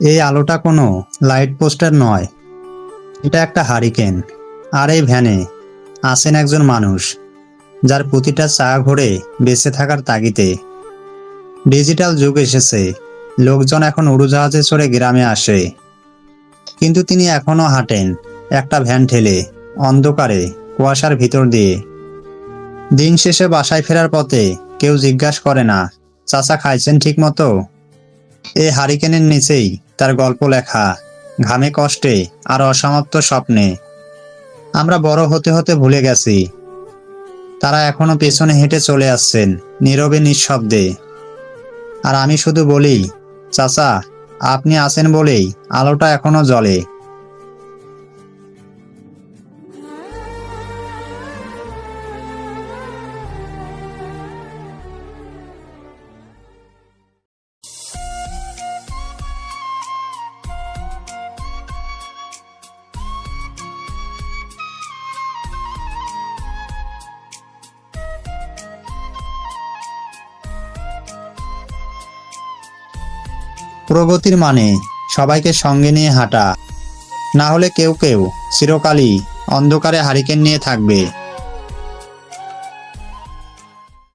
এই আলোটা কোনো লাইট পোস্টার নয়, এটা একটা হারিকেন। আর এই ভ্যানে আছেন একজন মানুষ, যার প্রতিটা চা ঘোরে বেঁচে থাকার তাগিদে। ডিজিটাল যুগ এসেছে, লোকজন এখন উড়োজাহাজে চড়ে গ্রামে আসে, কিন্তু তিনি এখনো হাঁটেন একটা ভ্যান ঠেলে, অন্ধকারে, কুয়াশার ভিতর দিয়ে। দিন শেষে বাসায় ফেরার পথে কেউ জিজ্ঞাসা করে না, চাচা খাইছেন ঠিক মতো? এই হারিকেনের নিচেই তার গল্প লেখা, ঘামে কষ্টে আর অসমাপ্ত স্বপ্নে। আমরা বড় হতে হতে ভুলে গেছি, তারা এখনো পেছনে হেঁটে চলে আসছেন, নীরবে নিঃশব্দে। আর আমি শুধু বলি, চাচা, আপনি আছেন বলেই আলোটা এখনো জ্বলে। প্রগতির মানে সবাইকে সঙ্গে নিয়ে হাঁটা, না হলে কেউ কেউ চিরকালই অন্ধকারে হারিকেন নিয়ে থাকবে।